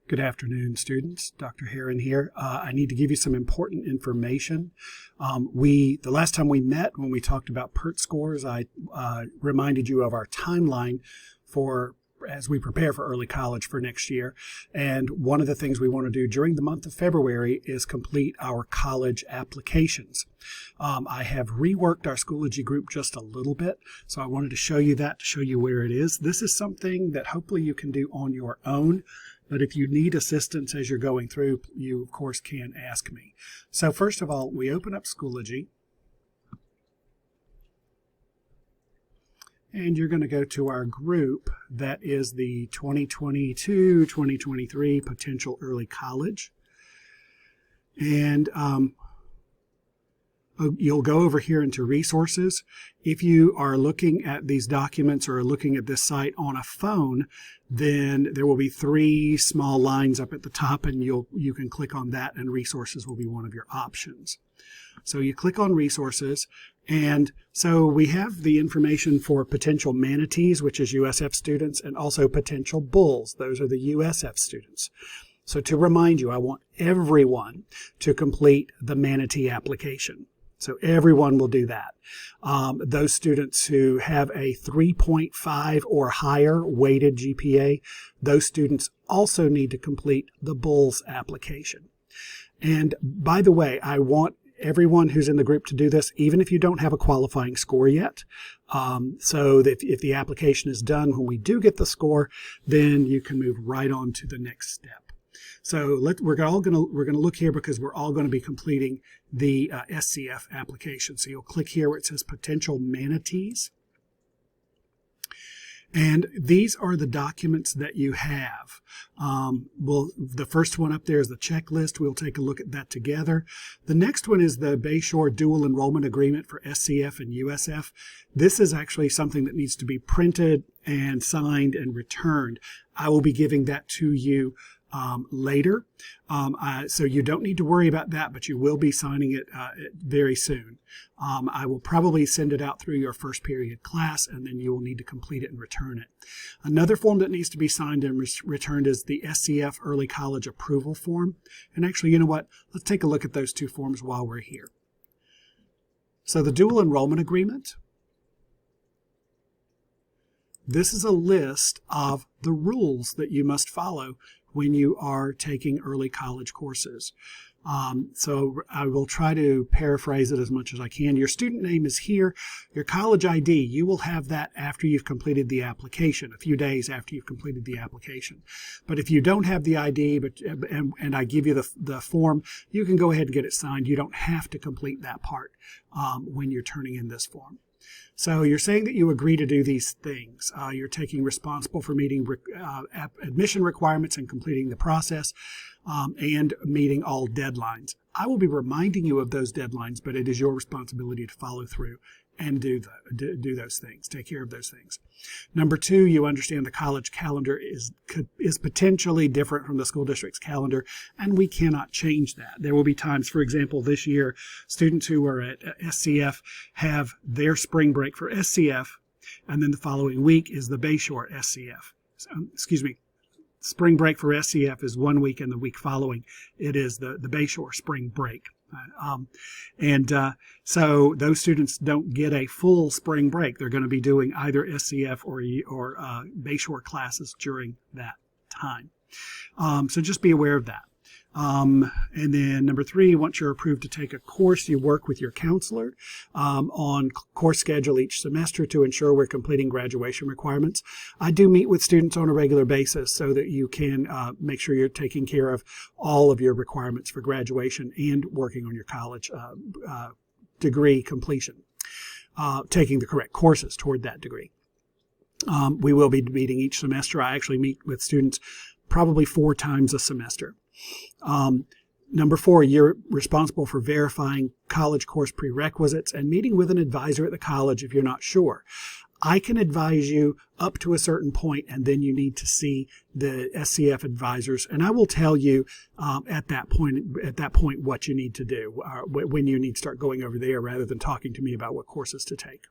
Good afternoon, students. Dr. Heron here. I need to give you some important information. The last time we met, when we talked about PERT scores, I reminded you of our timeline as we prepare for early college for next year. And one of the things we want to do during the month of February is complete our college applications. I have reworked our Schoology group just a little bit, so I wanted to show you that, to show you where it is. This is something that hopefully you can do on your own. But if you need assistance as you're going through, you, of course, can ask me. So first of all, we open up Schoology. And you're going to go to our group that is the 2022-2023 Potential Early College. And you'll go over here into Resources. If you are looking at these documents or looking at this site on a phone, then there will be three small lines up at the top, and you can click on that, and Resources will be one of your options. So you click on Resources, and so we have the information for potential manatees, which is USF students, and also potential bulls. Those are the USF students. So to remind you, I want everyone to complete the manatee application. So everyone will do that. Those students who have a 3.5 or higher weighted GPA, those students also need to complete the bulls application. And by the way, I want everyone who's in the group to do this, even if you don't have a qualifying score yet. So that if the application is done when we do get the score, then you can move right on to the next step. So we're going to look here because we're all going to be completing the SCF application. So you'll click here where it says Potential Manatees. And these are the documents that you have. The first one up there is the checklist. We'll take a look at that together. The next one is the Bayshore Dual Enrollment Agreement for SCF and USF. This is actually something that needs to be printed and signed and returned. I will be giving that to you later. So you don't need to worry about that, but you will be signing it very soon. I will probably send it out through your first period class, and then you will need to complete it and return it. Another form that needs to be signed and returned is the SCF Early College Approval Form. And actually, you know what? Let's take a look at those two forms while we're here. So the Dual Enrollment Agreement. This is a list of the rules that you must follow when you are taking early college courses. So I will try to paraphrase it as much as I can. Your student name is here. Your college ID, you will have that after you've completed the application, a few days after you've completed the application. But if you don't have the ID and I give you the form, you can go ahead and get it signed. You don't have to complete that part when you're turning in this form. So you're saying that you agree to do these things. You're taking responsible for meeting admission requirements and completing the process and meeting all deadlines. I will be reminding you of those deadlines, but it is your responsibility to follow through and do those things, take care of those things. Number two, you understand the college calendar is potentially different from the school district's calendar, and we cannot change that. There will be times, for example, this year, students who are at SCF have their spring break for SCF, and then the following week is the Bayshore SCF. Spring break for SCF is 1 week, and the week following it is the Bayshore spring break. So those students don't get a full spring break. They're going to be doing either SCF or Bayshore classes during that time. So just be aware of that. And then number three, once you're approved to take a course, you work with your counselor on course schedule each semester to ensure we're completing graduation requirements. I do meet with students on a regular basis so that you can make sure you're taking care of all of your requirements for graduation and working on your college degree completion, taking the correct courses toward that degree. We will be meeting each semester. I actually meet with students probably 4 times a semester. Number four, you're responsible for verifying college course prerequisites and meeting with an advisor at the college if you're not sure. I can advise you up to a certain point, and then you need to see the SCF advisors, and I will tell you at that point what you need to do, when you need to start going over there rather than talking to me about what courses to take.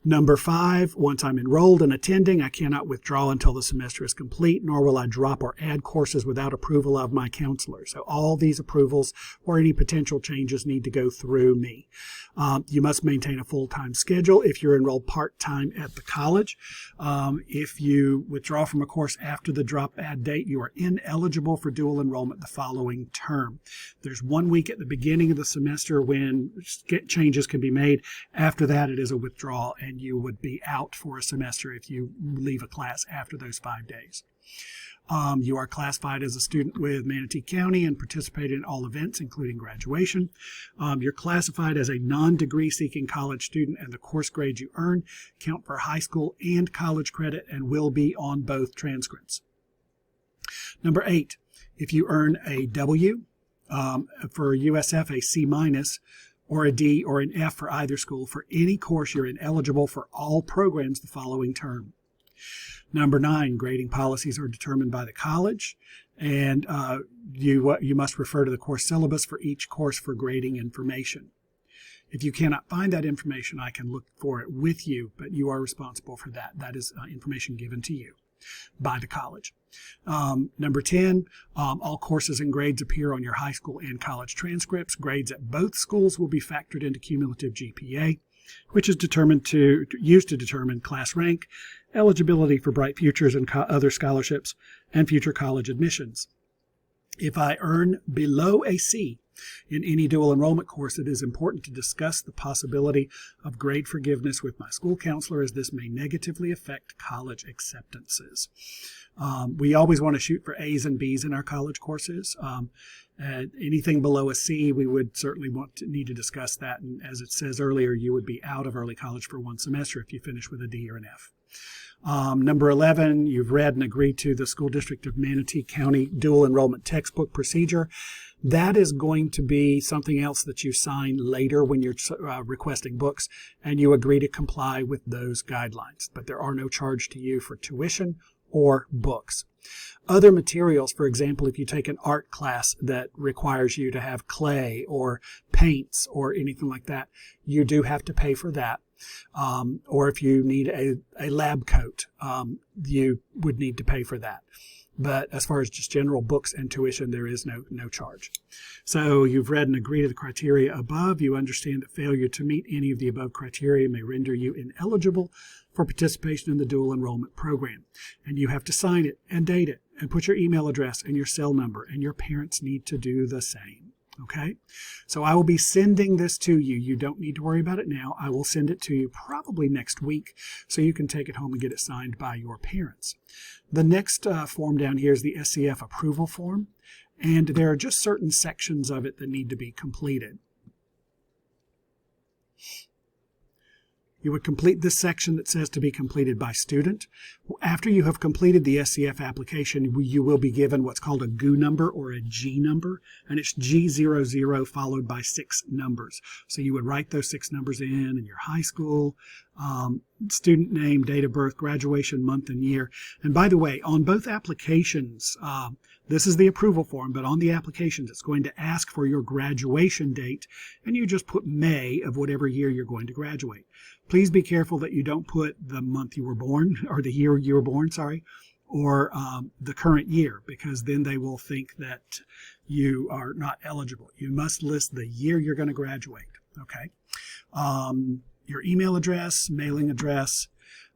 Number 5, once I'm enrolled and attending, I cannot withdraw until the semester is complete, nor will I drop or add courses without approval of my counselor. So all these approvals or any potential changes need to go through me. You must maintain a full-time schedule if you're enrolled part-time at the college. If you withdraw from a course after the drop-add date, you are ineligible for dual enrollment the following term. There's 1 week at the beginning of the semester when changes can be made. After that, it is a withdrawal, and you would be out for a semester if you leave a class after those 5 days. You are classified as a student with Manatee County and participate in all events, including graduation. You're classified as a non-degree seeking college student, and the course grades you earn count for high school and college credit and will be on both transcripts. Number 8, if you earn a W, for USF a C- or a D or an F for either school, for any course you're ineligible for all programs the following term. Number 9, grading policies are determined by the college, and you must refer to the course syllabus for each course for grading information. If you cannot find that information, I can look for it with you, but you are responsible for that. That is information given to you by the college. Number 10, all courses and grades appear on your high school and college transcripts. Grades at both schools will be factored into cumulative GPA, which is used to determine class rank, eligibility for Bright Futures and other scholarships, and future college admissions. If I earn below a C in any dual enrollment course, it is important to discuss the possibility of grade forgiveness with my school counselor, as this may negatively affect college acceptances. We always want to shoot for A's and B's in our college courses. Anything below a C, we would certainly need to discuss that. And as it says earlier, you would be out of early college for 1 semester if you finish with a D or an F. Number 11, you've read and agreed to the School District of Manatee County dual enrollment textbook procedure. That is going to be something else that you sign later when you're requesting books, and you agree to comply with those guidelines. But there are no charge to you for tuition or books. Other materials, for example, if you take an art class that requires you to have clay or paints or anything like that, you do have to pay for that. Or if you need a lab coat, you would need to pay for that. But as far as just general books and tuition, there is no charge. So you've read and agreed to the criteria above. You understand that failure to meet any of the above criteria may render you ineligible for participation in the dual enrollment program. And you have to sign it and date it and put your email address and your cell number, and your parents need to do the same. Okay, so I will be sending this to you. You don't need to worry about it now. I will send it to you probably next week so you can take it home and get it signed by your parents. The next form down here is the SCF approval form, and there are just certain sections of it that need to be completed. You would complete this section that says to be completed by student. After you have completed the SCF application, you will be given what's called a GU number or a G number, and it's G00 followed by 6 numbers. So you would write those 6 numbers in your high school, student name, date of birth, graduation month and year. And by the way, on both applications, this is the approval form, but on the applications, it's going to ask for your graduation date, and you just put May of whatever year you're going to graduate. Please be careful that you don't put the month you were born, or the year you were born, or the current year, because then they will think that you are not eligible. You must list the year you're going to graduate, okay? Your email address, mailing address,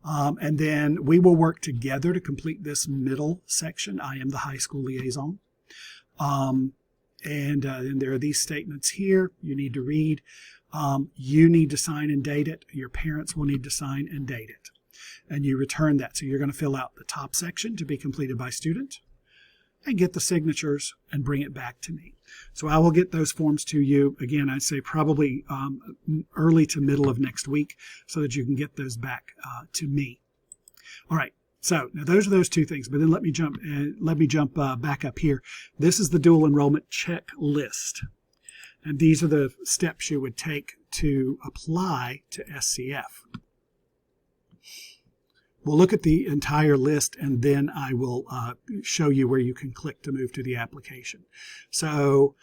and then we will work together to complete this middle section. I am the high school liaison. And there are these statements here you need to read. You need to sign and date it. Your parents will need to sign and date it. And you return that. So you're going to fill out the top section to be completed by student and get the signatures and bring it back to me. So I will get those forms to you. Again, I'd say probably early to middle of next week so that you can get those back to me. All right. So now those are those 2 things, but then let me jump back up here. This is the dual enrollment checklist. And these are the steps you would take to apply to SCF. We'll look at the entire list, and then I will show you where you can click to move to the application. So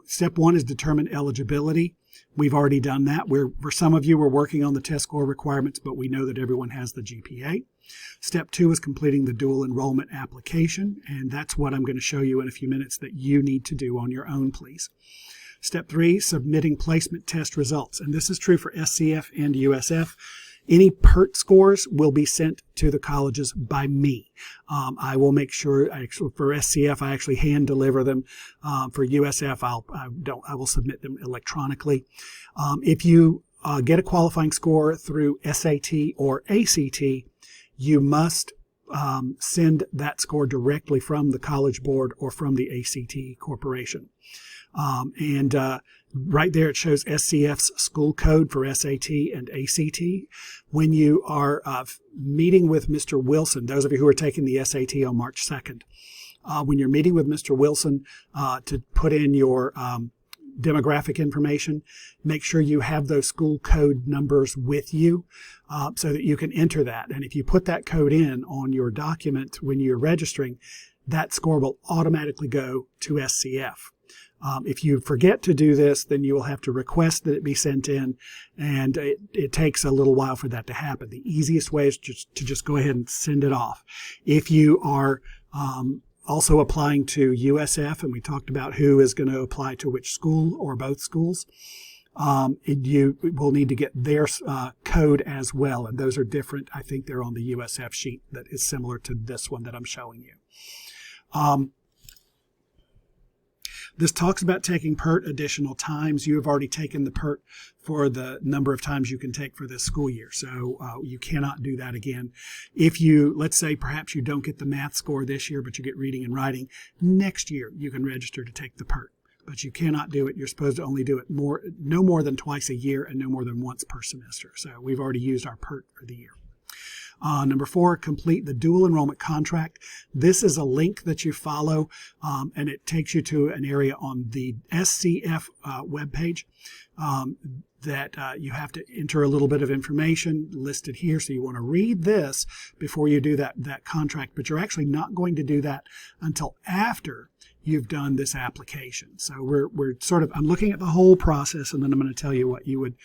Step 1 is determine eligibility. We've already done that. For some of you, we're working on the test score requirements, but we know that everyone has the GPA. Step 2 is completing the dual enrollment application, and that's what I'm going to show you in a few minutes that you need to do on your own, please. Step 3, submitting placement test results, and this is true for SCF and USF. Any PERT scores will be sent to the colleges by me. I will make sure, for SCF, I actually hand deliver them. For USF, I will submit them electronically. If you get a qualifying score through SAT or ACT, you must send that score directly from the College Board or from the ACT Corporation. Right there it shows SCF's school code for SAT and ACT. When you are meeting with Mr. Wilson, those of you who are taking the SAT on March 2nd, when you're meeting with Mr. Wilson to put in your demographic information, make sure you have those school code numbers with you so that you can enter that. And if you put that code in on your document when you're registering, that score will automatically go to SCF. If you forget to do this, then you will have to request that it be sent in, and it takes a little while for that to happen. The easiest way is just go ahead and send it off. If you are also applying to USF, and we talked about who is going to apply to which school or both schools, you will need to get their code as well, and those are different. I think they're on the USF sheet that is similar to this one that I'm showing you. This talks about taking PERT additional times. You have already taken the PERT for the number of times you can take for this school year, so you cannot do that again. If you, let's say perhaps you don't get the math score this year, but you get reading and writing, next year you can register to take the PERT, but you cannot do it. You're supposed to only do it no more than twice a year and no more than once per semester. So we've already used our PERT for the year. Number 4, complete the dual enrollment contract. This is a link that you follow, and it takes you to an area on the SCF webpage that you have to enter a little bit of information listed here. So you want to read this before you do that contract, but you're actually not going to do that until after you've done this application. So we're sort of, I'm looking at the whole process, and then I'm going to tell you what you would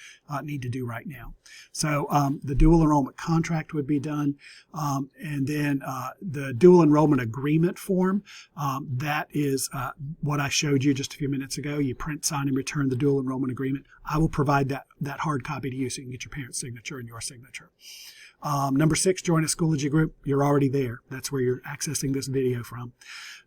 need to do right now. So the dual enrollment contract would be done, and then the dual enrollment agreement form, that is what I showed you just a few minutes ago. You print, sign, and return the dual enrollment agreement. I will provide that hard copy to you so you can get your parent's signature and your signature. Number 6, join a Schoology group. You're already there. That's where you're accessing this video from.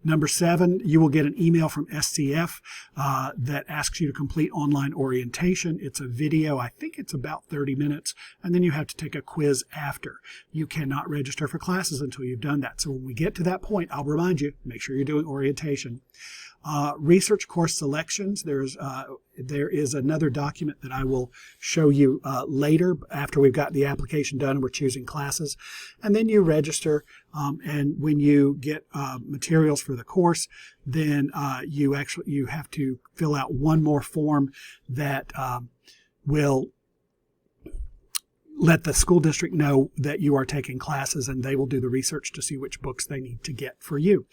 Number 7, you will get an email from SCF that asks you to complete online orientation. It's a video. I think it's about 30 minutes, and then you have to take a quiz after. You cannot register for classes until you've done that. So when we get to that point, I'll remind you, make sure you're doing orientation. Research course selections. There is another document that I will show you later after we've got the application done and we're choosing classes. And then you register, and when you get materials for the course, then you have to fill out one more form that will let the school district know that you are taking classes, and they will do the research to see which books they need to get for you.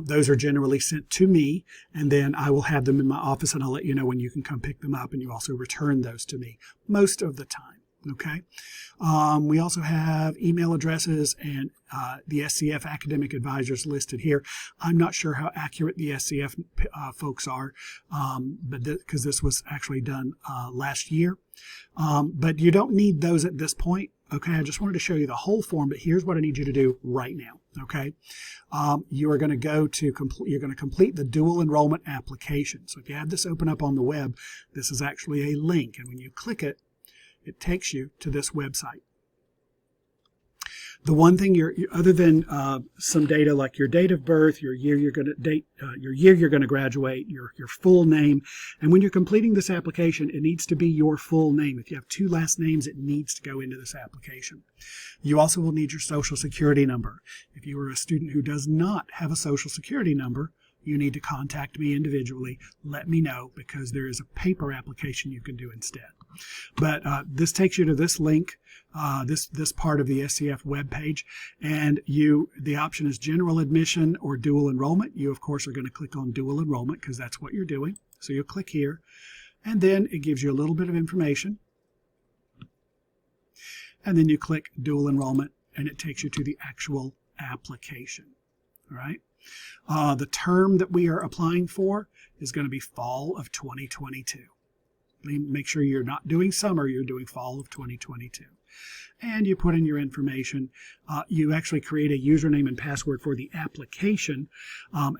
Those are generally sent to me, and then I will have them in my office, and I'll let you know when you can come pick them up, and you also return those to me most of the time. Okay. We also have email addresses and the SCF academic advisors listed here. I'm not sure how accurate the SCF folks are, but because this was actually done last year. But you don't need those at this point. Okay, I just wanted to show you the whole form, but here's what I need you to do right now. Okay, you are going to you're going to complete the dual enrollment application. So if you have this open up on the web, this is actually a link, and when you click it, it takes you to this website. The one thing other than some data like your date of birth, your year you're going to graduate, your full name, and when you're completing this application, it needs to be your full name. If you have 2 last names, it needs to go into this application. You also will need your social security number. If you are a student who does not have a social security number, you need to contact me individually. Let me know, because there is a paper application you can do instead. But this takes you to this link, this part of the SCF webpage, and the option is general admission or dual enrollment. You, of course, are going to click on dual enrollment because that's what you're doing. So you'll click here, and then it gives you a little bit of information. And then you click dual enrollment, and it takes you to the actual application. All right. The term that we are applying for is going to be fall of 2022. Make sure you're not doing summer, you're doing fall of 2022. And you put in your information. You actually create a username and password for the application.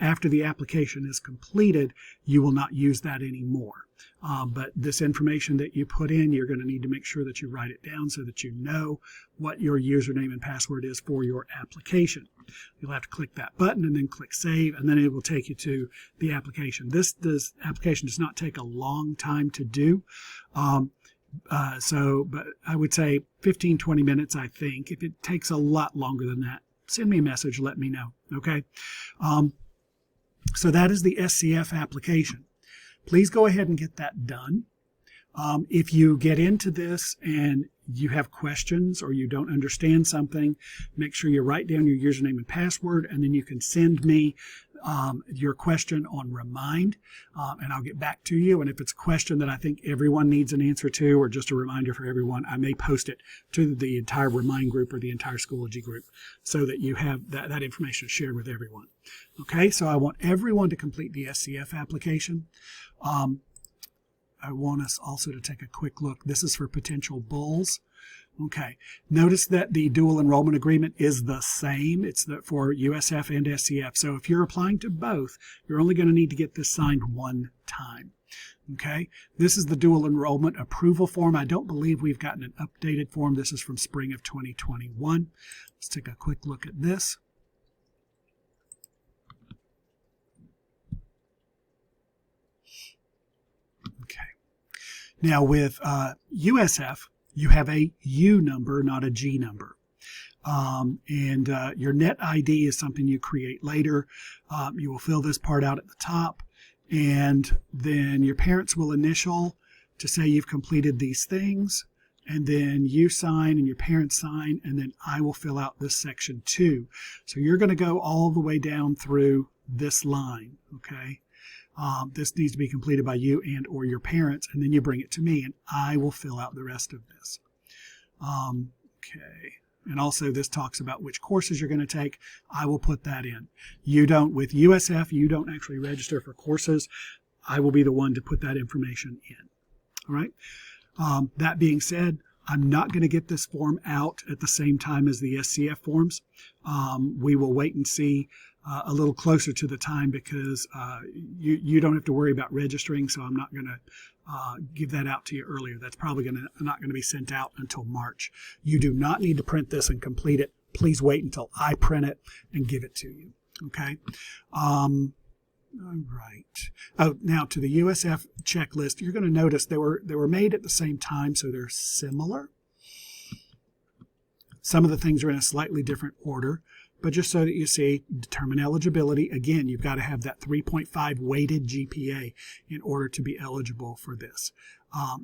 After the application is completed, you will not use that anymore. But this information that you put in, you're going to need to make sure that you write it down so that you know what your username and password is for your application. You'll have to click that button and then click save, and then it will take you to the application. This application does not take a long time to do. But I would say 15-20 minutes, I think. If it takes a lot longer than that, send me a message, let me know, okay? So that is the SCF application. Please go ahead and get that done. If you get into this and you have questions or you don't understand something, make sure you write down your username and password, and then you can send me your question on Remind, and I'll get back to you. And if it's a question that I think everyone needs an answer to, or just a reminder for everyone, I may post it to the entire Remind group or the entire Schoology group so that you have that information shared with everyone. Okay, so I want everyone to complete the SCF application. I want us also to take a quick look. This is for potential bulls. Okay, notice that the dual enrollment agreement is the same. It's for USF and SCF. So if you're applying to both, you're only going to need to get this signed one time. Okay, this is the dual enrollment approval form. I don't believe we've gotten an updated form. This is from spring of 2021. Let's take a quick look at this. Okay. Now with USF, you have a U number, not a G number. Your net ID is something you create later. You will fill this part out at the top, and then your parents will initial to say you've completed these things, and then you sign and your parents sign, and then I will fill out this section 2. So you're going to go all the way down through this line, okay? This needs to be completed by you and or your parents, and then you bring it to me, and I will fill out the rest of this. Okay. And also this talks about which courses you're going to take. I will put that in. With USF, you don't actually register for courses. I will be the one to put that information in. All right. That being said, I'm not going to get this form out at the same time as the SCF forms. We will wait and see a little closer to the time because you don't have to worry about registering, so I'm not going to give that out to you earlier. That's probably not going to be sent out until March. You do not need to print this and complete it. Please wait until I print it and give it to you. Okay. All right. Oh, now to the USF checklist, you're going to notice they were made at the same time, so they're similar. Some of the things are in a slightly different order. But just so that you see, determine eligibility. Again, you've got to have that 3.5 weighted GPA in order to be eligible for this.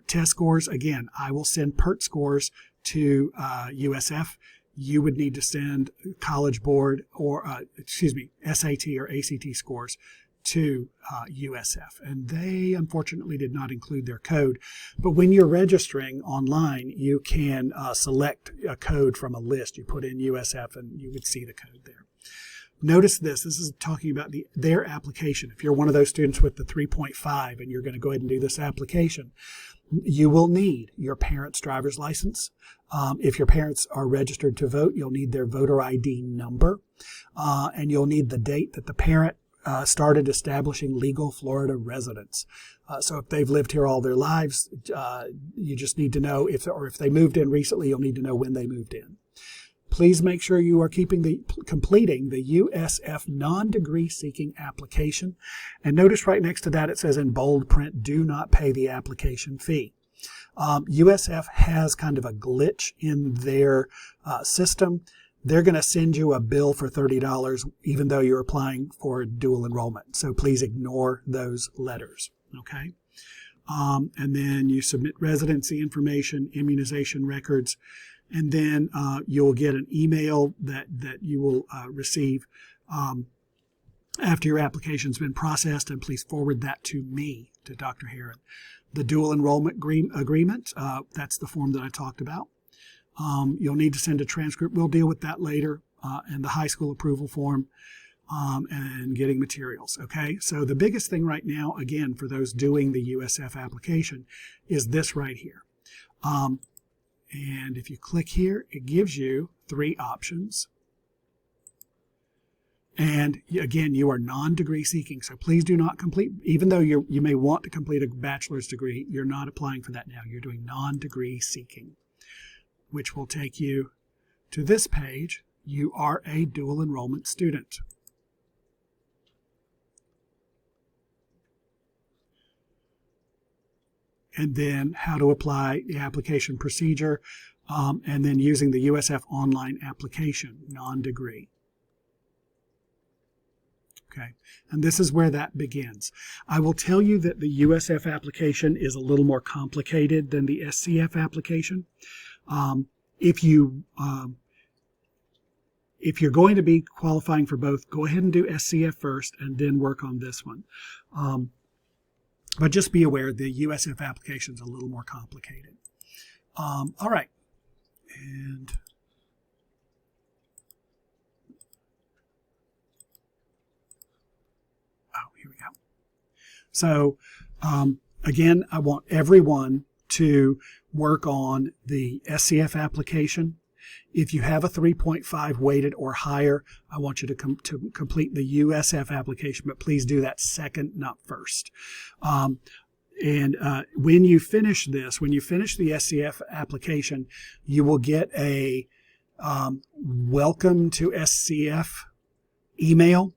Test scores, again, I will send PERT scores to USF. You would need to send College Board or, SAT or ACT scores to USF, and they unfortunately did not include their code. But when you're registering online, you can select a code from a list. You put in USF and you would see the code there. Notice this is talking about their application. If you're one of those students with the 3.5 and you're going to go ahead and do this application, you will need your parents' driver's license. If your parents are registered to vote, you'll need their voter ID number, and you'll need the date that the parent started establishing legal Florida residence. So if they've lived here all their lives, you just need to know if they moved in recently, you'll need to know when they moved in. Please make sure you are completing the USF non-degree seeking application. And notice right next to that it says in bold print, do not pay the application fee. USF has kind of a glitch in their system. They're going to send you a bill for $30 even though you're applying for dual enrollment. So please ignore those letters, okay? and then you submit residency information, immunization records, and then you'll get an email that you will receive after your application's been processed, and please forward that to me, to Dr. Heron. The dual enrollment agreement, that's the form that I talked about. You'll need to send a transcript. We'll deal with that later, and the high school approval form, and getting materials. Okay, so the biggest thing right now, again, for those doing the USF application, is this right here. And if you click here, it gives you 3 options. And again, you are non-degree seeking, so please do not complete, even though you may want to complete a bachelor's degree, you're not applying for that now. You're doing non-degree seeking, which will take you to this page. You are a dual enrollment student. And then how to apply the application procedure, and then using the USF online application, non-degree. Okay, and this is where that begins. I will tell you that the USF application is a little more complicated than the SCF application. If you're going to be qualifying for both, go ahead and do SCF first and then work on this one. But just be aware the USF application is a little more complicated. All right, and here we go. So again, I want everyone to work on the SCF application. If you have a 3.5 weighted or higher, I want you to complete the USF application, but please do that second, not first. When you finish this, when you finish the SCF application, you will get a welcome to SCF email.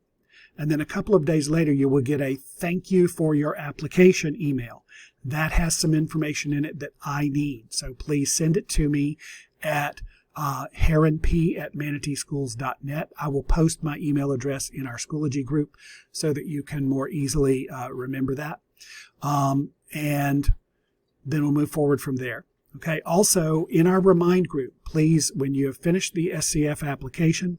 And then a couple of days later, you will get a thank you for your application email. That has some information in it that I need. So please send it to me at heronp@manateeschools.net. I will post my email address in our Schoology group so that you can more easily remember that. And then we'll move forward from there. Okay. Also, in our Remind group, please, when you have finished the SCF application,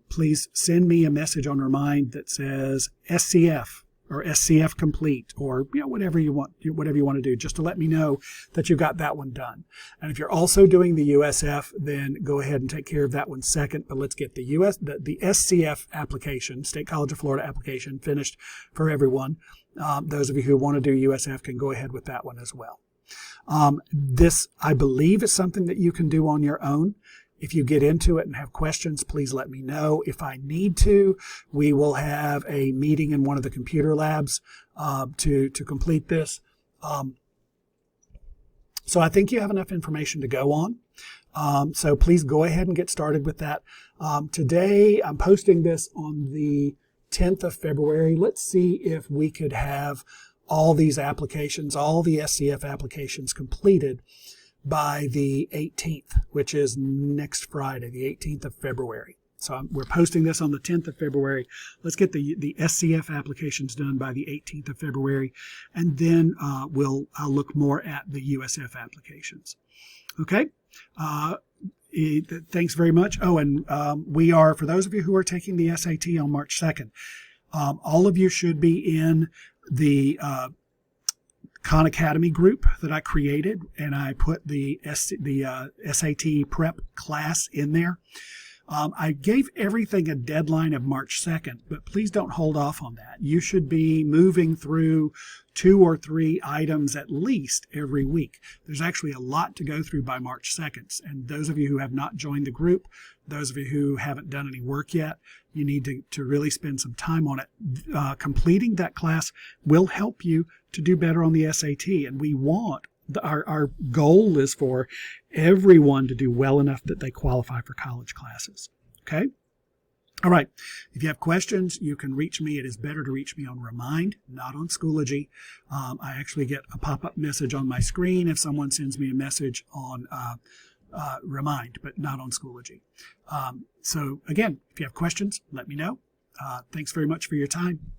please send me a message on Remind that says SCF or SCF complete, or whatever you want to do, just to let me know that you've got that one done. And if you're also doing the USF, then go ahead and take care of that one second. But let's get the SCF application, State College of Florida application, finished for everyone. Those of you who want to do USF can go ahead with that one as well. This, I believe, is something that you can do on your own. If you get into it and have questions, please let me know. If I need to, we will have a meeting in one of the computer labs to complete this. So I think you have enough information to go on. So please go ahead and get started with that. Today, I'm posting this on the 10th of February. Let's see if we could have all these applications, all the SCF applications completed by the 18th, which is next Friday, the 18th of February. So we're posting this on the 10th of February. Let's get the SCF applications done by the 18th of February, and then I'll look more at the USF applications. Okay. Thanks very much. Oh, and we are, for those of you who are taking the SAT on March 2nd, all of you should be in the Khan Academy group that I created, and I put the SAT prep class in there. I gave everything a deadline of March 2nd, but please don't hold off on that. You should be moving through 2 or 3 items at least every week. There's actually a lot to go through by March 2nd, and those of you who have not joined the group, those of you who haven't done any work yet, you need to really spend some time on it. Completing that class will help you to do better on the SAT, and we want, our goal is for everyone to do well enough that they qualify for college classes. Okay? All right. If you have questions, you can reach me. It is better to reach me on Remind, not on Schoology. I actually get a pop-up message on my screen if someone sends me a message on Remind, but not on Schoology. So again, if you have questions, let me know. Thanks very much for your time.